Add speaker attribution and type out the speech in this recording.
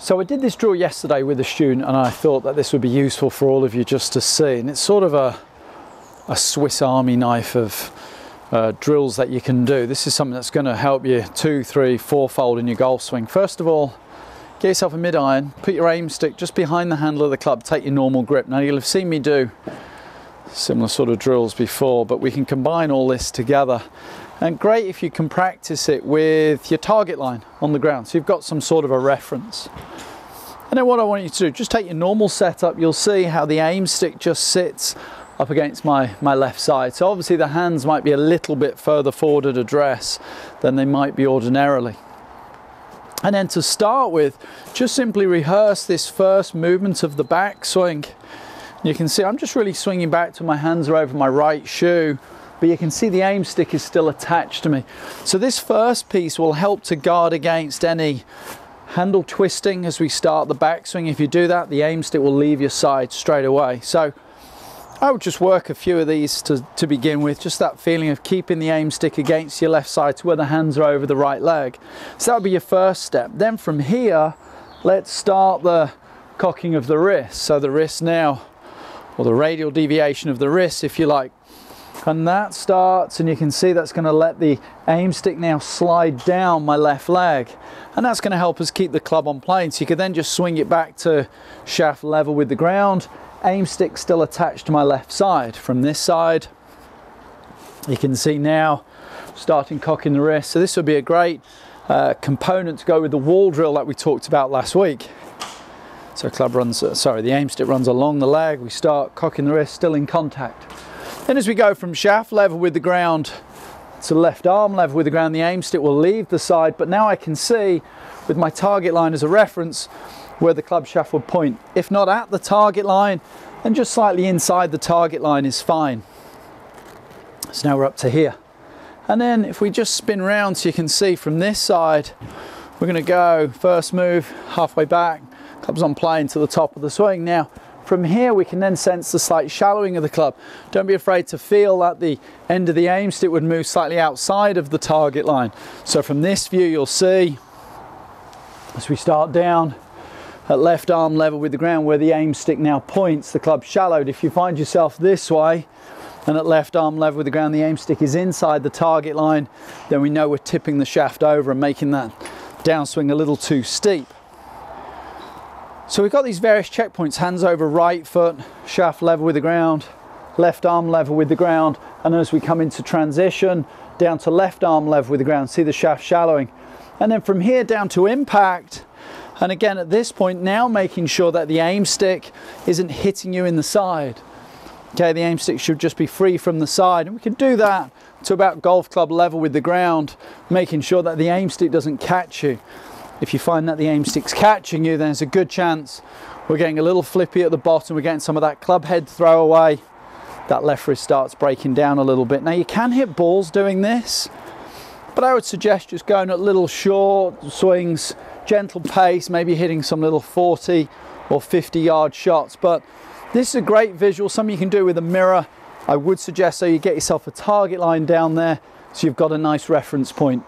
Speaker 1: So I did this drill yesterday with a student, and I thought that this would be useful for all of you just to see. And it's sort of a Swiss Army knife of drills that you can do. This is something that's going to help you 2, 3, 4-fold in your golf swing. First of all, get yourself a mid-iron, put your aim stick just behind the handle of the club, take your normal grip. Now you'll have seen me do similar sort of drills before, but we can combine all this together. And great if you can practice it with your target line on the ground, so you've got some sort of a reference. And then what I want you to do, just take your normal setup. You'll see how the aim stick just sits up against my left side. So obviously the hands might be a little bit further forward at address than they might be ordinarily. And then to start with, just simply rehearse this first movement of the back swing. You can see I'm just really swinging back till my hands are over my right shoe, but you can see the aim stick is still attached to me. So this first piece will help to guard against any handle twisting as we start the backswing. If you do that, the aim stick will leave your side straight away. So I would just work a few of these to begin with, just that feeling of keeping the aim stick against your left side to where the hands are over the right leg. So that would be your first step. Then from here, let's start the cocking of the wrist. So the wrist now, or the radial deviation of the wrist, if you like. And that starts, and you can see that's going to let the aim stick now slide down my left leg. And that's going to help us keep the club on plane. So you can then just swing it back to shaft level with the ground. Aim stick still attached to my left side. From this side, you can see now starting cocking the wrist. So this would be a great component to go with the wall drill that we talked about last week. So the aim stick runs along the leg. We start cocking the wrist, still in contact. Then as we go from shaft level with the ground to left arm level with the ground, the aim stick will leave the side, but now I can see with my target line as a reference where the club shaft would point. If not at the target line, then just slightly inside the target line is fine. So now we're up to here. And then if we just spin round, so you can see from this side, we're going to go first move halfway back, club's on plane to the top of the swing. Now from here we can then sense the slight shallowing of the club. Don't be afraid to feel that the end of the aim stick would move slightly outside of the target line. So from this view you'll see, as we start down at left arm level with the ground where the aim stick now points, the club shallowed. If you find yourself this way and at left arm level with the ground the aim stick is inside the target line, then we know we're tipping the shaft over and making that downswing a little too steep. So we've got these various checkpoints: hands over right foot, shaft level with the ground, left arm level with the ground, and as we come into transition, down to left arm level with the ground, see the shaft shallowing. And then from here down to impact, and again at this point now making sure that the aim stick isn't hitting you in the side. Okay, the aim stick should just be free from the side, and we can do that to about golf club level with the ground, making sure that the aim stick doesn't catch you. If you find that the aim stick's catching you, then there's a good chance we're getting a little flippy at the bottom, we're getting some of that club head throw away, that left wrist starts breaking down a little bit. Now you can hit balls doing this, but I would suggest just going at little short swings, gentle pace, maybe hitting some little 40 or 50 yard shots. But this is a great visual, something you can do with a mirror. I would suggest so you get yourself a target line down there so you've got a nice reference point.